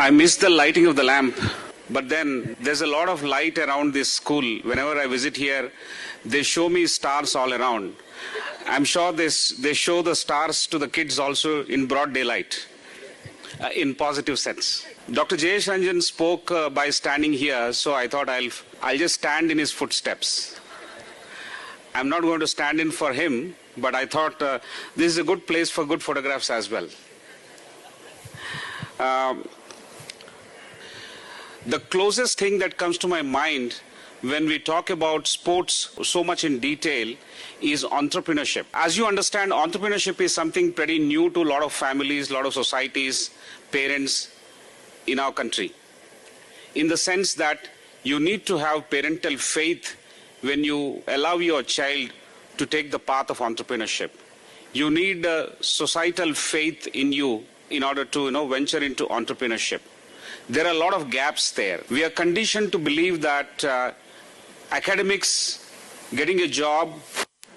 I miss the lighting of the lamp, but then there's a lot of light around this school. Whenever I visit here, they show me stars all around. I'm sure they show the stars to the kids also in broad daylight, in positive sense. Dr. Jayesh Ranjan spoke by standing here, so I thought I'll just stand in his footsteps. I'm not going to stand in for him, but I thought this is a good place for good photographs as well. The closest thing that comes to my mind when we talk about sports so much in detail is entrepreneurship. As you understand, entrepreneurship is something pretty new to a lot of families, a lot of societies, parents in our country. In the sense that you need to have parental faith when you allow your child to take the path of entrepreneurship. You need societal faith in you in order to venture into entrepreneurship. There are a lot of gaps there. We are conditioned to believe that academics, getting a job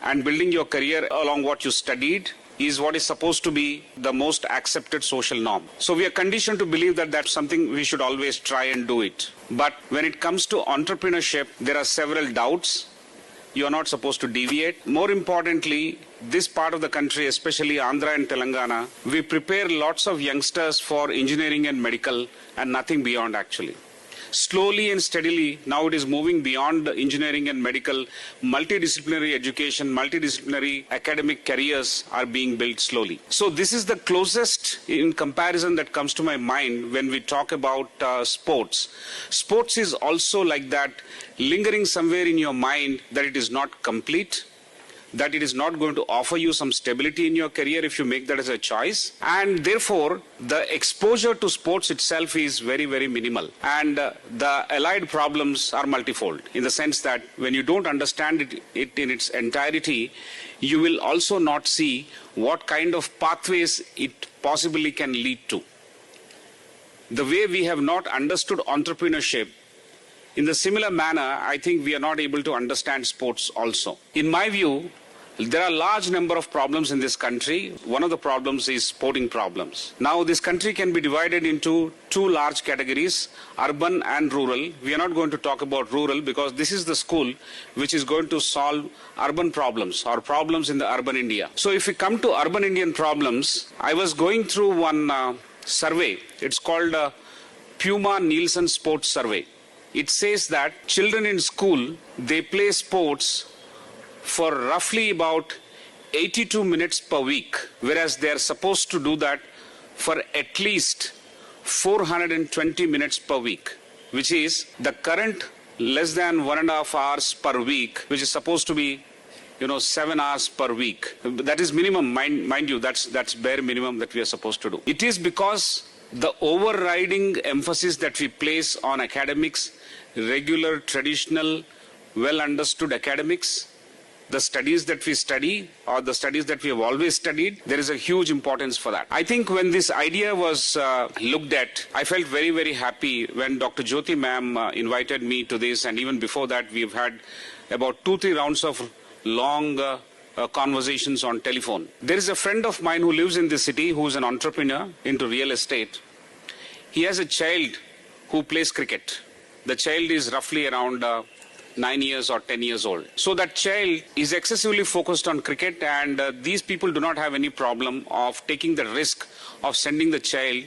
and building your career along what you studied is what is supposed to be the most accepted social norm. So we are conditioned to believe that that's something we should always try and do it. But when it comes to entrepreneurship, there are several doubts. You are not supposed to deviate. More importantly, this part of the country, especially Andhra and Telangana, we prepare lots of youngsters for engineering and medical and nothing beyond actually. Slowly and steadily, now it is moving beyond engineering and medical. Multidisciplinary education, multidisciplinary academic careers are being built slowly. So this is the closest in comparison that comes to my mind when we talk about sports. Sports is also like that, lingering somewhere in your mind that it is not complete, that it is not going to offer you some stability in your career if you make that as a choice. And therefore, the exposure to sports itself is very, very minimal. And the allied problems are multifold in the sense that when you don't understand it in its entirety, you will also not see what kind of pathways it possibly can lead to. The way we have not understood entrepreneurship, in the similar manner, I think we are not able to understand sports also. In my view, there are a large number of problems in this country. One of the problems is sporting problems. Now, this country can be divided into two large categories, urban and rural. We are not going to talk about rural because this is the school which is going to solve urban problems or problems in the urban India. So if we come to urban Indian problems, I was going through one survey. It's called Puma Nielsen Sports Survey. It says that children in school, they play sports for roughly about 82 minutes per week, whereas they are supposed to do that for at least 420 minutes per week, which is the current less than 1.5 hours per week, which is supposed to be 7 hours per week. That is minimum, mind you, that's bare minimum that we are supposed to do. It is because the overriding emphasis that we place on academics, regular, traditional, well understood academics, the studies that we study or the studies that we have always studied, there is a huge importance for that. I think when this idea was looked at, I felt very, very happy when Dr. Jyoti ma'am invited me to this, and even before that we've had about 2-3 rounds of long conversations on telephone. There is a friend of mine who lives in this city who is an entrepreneur into real estate. He has a child who plays cricket. The child is roughly around 9 years or 10 years old. So that child is excessively focused on cricket, and these people do not have any problem of taking the risk of sending the child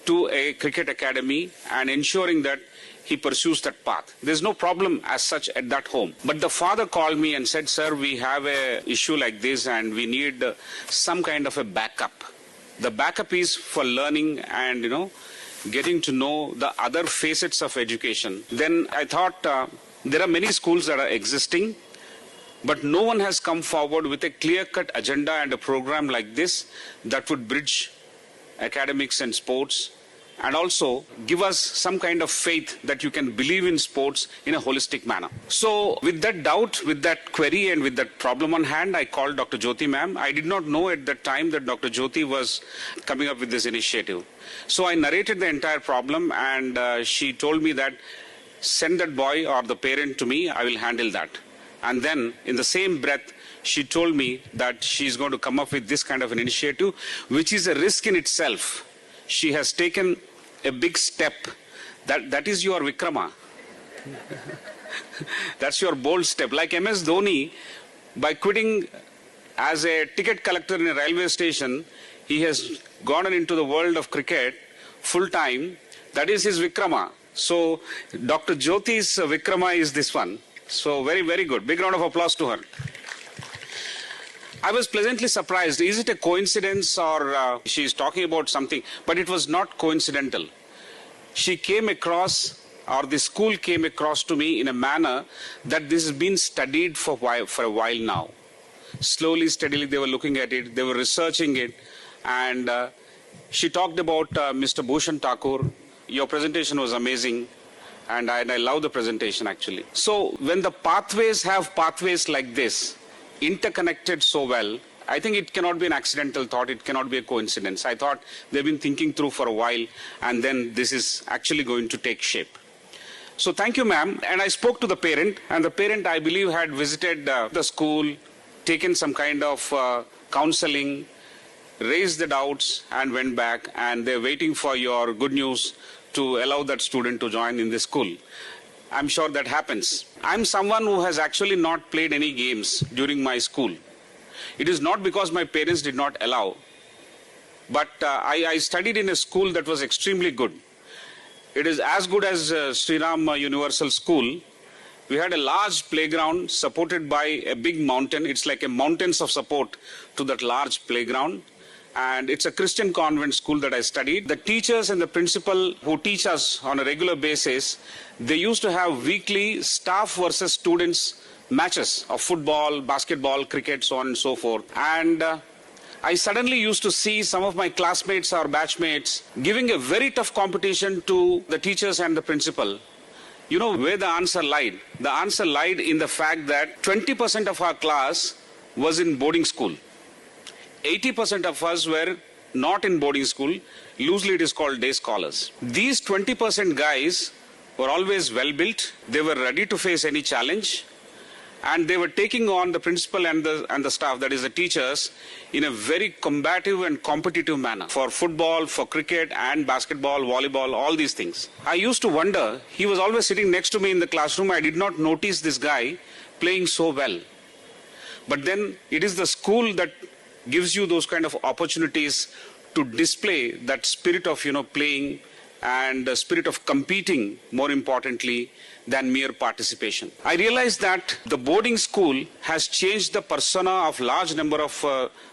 to a cricket academy and ensuring that he pursues that path. There's no problem as such at that home. But the father called me and said, "Sir, we have a issue like this and we need some kind of a backup." The backup is for learning and, getting to know the other facets of education. Then I thought there are many schools that are existing, but no one has come forward with a clear-cut agenda and a program like this that would bridge academics and sports and also give us some kind of faith that you can believe in sports in a holistic manner. So with that doubt, with that query and with that problem on hand, I called Dr. Jyoti ma'am. I did not know at that time that Dr. Jyoti was coming up with this initiative. So I narrated the entire problem, and she told me that send that boy or the parent to me, I will handle that. And then in the same breath, she told me that she's going to come up with this kind of an initiative, which is a risk in itself. She has taken a big step. That is your Vikrama. That's your bold step. Like MS Dhoni, by quitting as a ticket collector in a railway station, he has gone into the world of cricket full time. That is his Vikrama. So Dr. Jyoti's Vikrama is this one. So very, very good. Big round of applause to her. I was pleasantly surprised. Is it a coincidence or she's talking about something? But it was not coincidental. She came across, or the school came across to me in a manner that this has been studied for a while now. Slowly, steadily, they were looking at it, they were researching it, and she talked about Mr. Bhushan Thakur. Your presentation was amazing, and I love the presentation actually. So when the pathways have pathways like this, interconnected so well, I think it cannot be an accidental thought, it cannot be a coincidence. I thought they've been thinking through for a while, and then this is actually going to take shape. So thank you, ma'am. And I spoke to the parent, and the parent, I believe, had visited the school, taken some kind of counseling, raised the doubts, and went back, and they're waiting for your good news to allow that student to join in the school. I'm sure that happens. I'm someone who has actually not played any games during my school. It is not because my parents did not allow, but I studied in a school that was extremely good. It is as good as Shriram Universal School. We had a large playground supported by a big mountain. It's like a mountains of support to that large playground. And it's a Christian convent school that I studied. The teachers and the principal who teach us on a regular basis, they used to have weekly staff versus students matches of football, basketball, cricket, so on and so forth. And I suddenly used to see some of my classmates or batchmates giving a very tough competition to the teachers and the principal. You know where the answer lied? The answer lied in the fact that 20% of our class was in boarding school. 80% of us were not in boarding school. Loosely it is called day scholars. These 20% guys were always well built. They were ready to face any challenge. And they were taking on the principal and the staff, that is the teachers, in a very combative and competitive manner for football, for cricket and basketball, volleyball, all these things. I used to wonder, he was always sitting next to me in the classroom. I did not notice this guy playing so well. But then it is the school that gives you those kind of opportunities to display that spirit of, playing and the spirit of competing, more importantly, than mere participation. I realized that the boarding school has changed the persona of large number of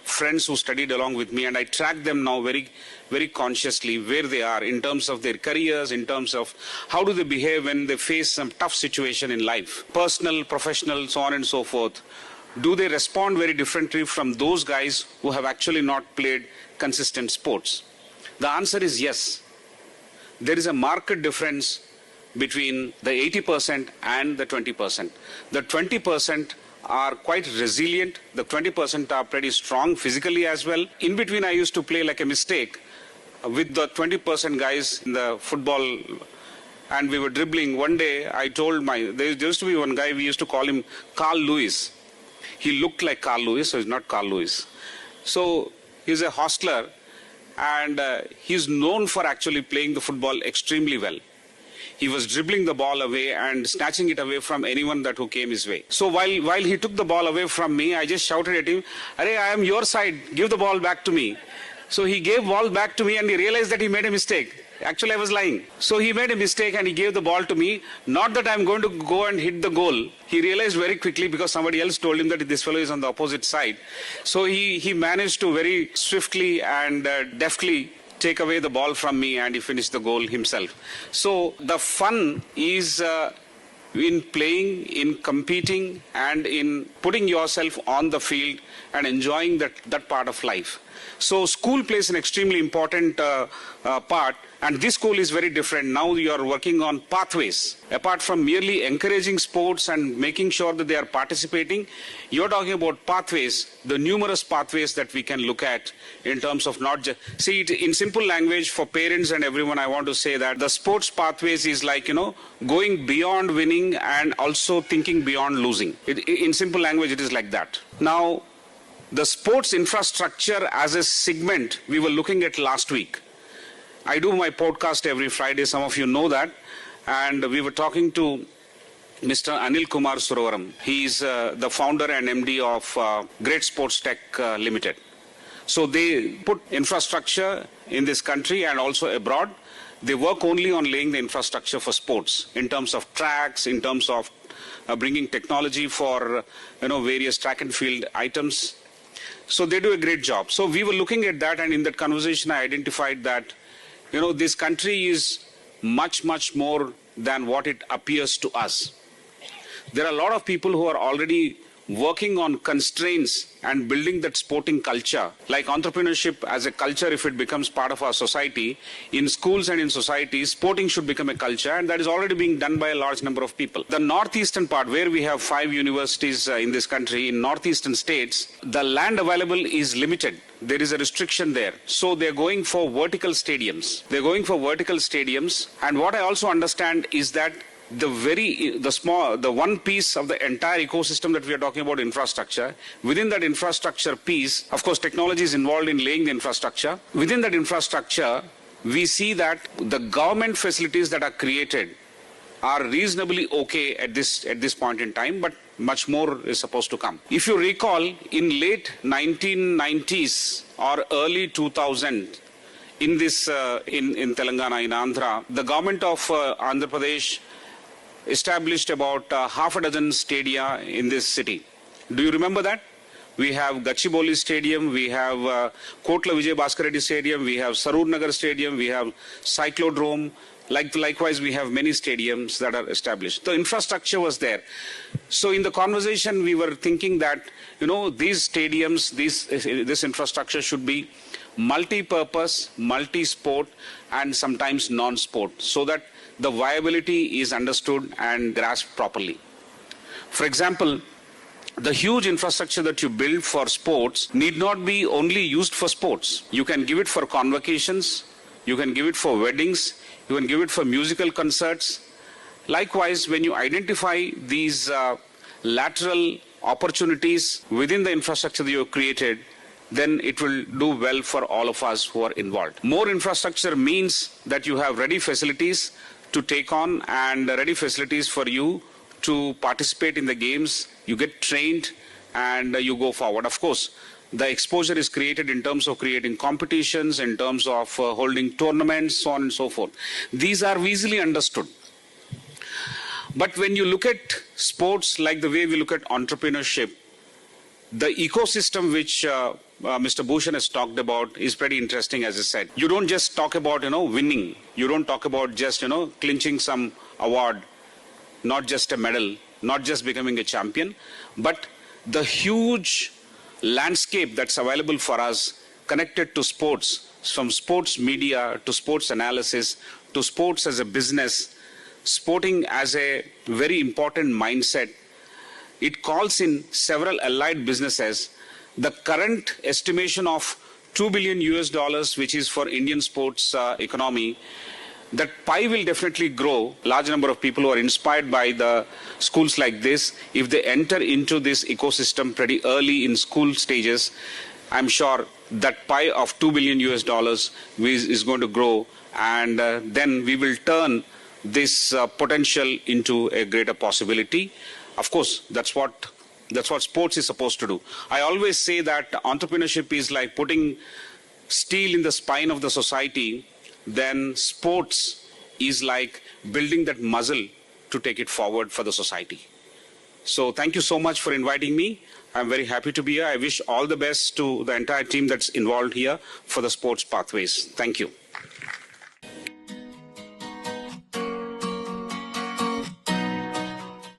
friends who studied along with me, and I track them now very, very consciously where they are in terms of their careers, in terms of how do they behave when they face some tough situation in life, personal, professional, so on and so forth. Do they respond very differently from those guys who have actually not played consistent sports? The answer is yes. There is a marked difference between the 80% and the 20%. The 20% are quite resilient. The 20% are pretty strong physically as well. In between, I used to play like a mistake with the 20% guys in the football, and we were dribbling. One day, I told there used to be one guy, we used to call him Carl Lewis. He looked like Carl Lewis, so he's not Carl Lewis. So he's a hostler, and he's known for actually playing the football extremely well. He was dribbling the ball away and snatching it away from anyone who came his way. So while he took the ball away from me, I just shouted at him, "Arey, I am your side, give the ball back to me." So he gave ball back to me, and he realized that he made a mistake. Actually, I was lying. So he made a mistake and he gave the ball to me. Not that I'm going to go and hit the goal. He realized very quickly because somebody else told him that this fellow is on the opposite side. So he managed to very swiftly and deftly take away the ball from me, and he finished the goal himself. So the fun is in playing, in competing, and in putting yourself on the field and enjoying that part of life. So school plays an extremely important part, and this school is very different. Now you are working on pathways. Apart from merely encouraging sports and making sure that they are participating, you're talking about pathways, the numerous pathways that we can look at in terms of not just... See, it in simple language for parents and everyone, I want to say that the sports pathways is like, going beyond winning and also thinking beyond losing. In simple language, it is like that. Now, the sports infrastructure as a segment we were looking at last week. I do my podcast every Friday, some of you know that, and we were talking to Mr. Anil Kumar Suravaram. He is the founder and MD of Great Sports Tech Limited. So they put infrastructure in this country and also abroad. They work only on laying the infrastructure for sports in terms of tracks, in terms of bringing technology for various track and field items. So they do a great job. So we were looking at that, and in that conversation I identified that this country is much more than what it appears to us. There are a lot of people who are already working on constraints and building that sporting culture. Like entrepreneurship as a culture, if it becomes part of our society, in schools and in societies, sporting should become a culture, and that is already being done by a large number of people. The northeastern part, where we have 5 universities in this country, in northeastern states, the land available is limited. There is a restriction there. So they're going for vertical stadiums. And what I also understand is that the one piece of the entire ecosystem that we are talking about, infrastructure, within that infrastructure piece, of course, technology is involved in laying the infrastructure. Within that infrastructure, we see that the government facilities that are created are reasonably okay at this point in time, but much more is supposed to come. If you recall, in late 1990s or early 2000, in Telangana, in Andhra, the government of Andhra Pradesh established about half a dozen stadia in this city. Do you remember that? We have Gachibowli Stadium, we have Kotla Vijay Bhaskar Reddy Stadium, we have Sarur Nagar Stadium, we have Cyclodrome. Likewise, we have many stadiums that are established. The infrastructure was there. So in the conversation, we were thinking that, these stadiums, this infrastructure should be multi-purpose, multi-sport, and sometimes non-sport, so that the viability is understood and grasped properly. For example, the huge infrastructure that you build for sports need not be only used for sports. You can give it for convocations, you can give it for weddings, you can give it for musical concerts. Likewise, when you identify these lateral opportunities within the infrastructure that you have created, then it will do well for all of us who are involved. More infrastructure means that you have ready facilities to take on and ready facilities for you to participate in the games. You get trained and you go forward. Of course, the exposure is created in terms of creating competitions, in terms of holding tournaments, so on and so forth. These are easily understood. But when you look at sports like the way we look at entrepreneurship, the ecosystem which Mr. Bhushan has talked about is pretty interesting, as I said. You don't just talk about, winning. You don't talk about just, clinching some award, not just a medal, not just becoming a champion, but the huge landscape that's available for us connected to sports, from sports media to sports analysis to sports as a business, sporting as a very important mindset. It calls in several allied businesses. The current estimation of $2 billion US, which is for Indian sports economy, that pie will definitely grow. Large number of people who are inspired by the schools like this, if they enter into this ecosystem pretty early in school stages, I'm sure that pie of $2 billion US is going to grow, and then we will turn this potential into a greater possibility. Of course, that's what sports is supposed to do. I always say that entrepreneurship is like putting steel in the spine of the society. Then sports is like building that muscle to take it forward for the society. So thank you so much for inviting me. I'm very happy to be here. I wish all the best to the entire team that's involved here for the Sports Pathways. Thank you.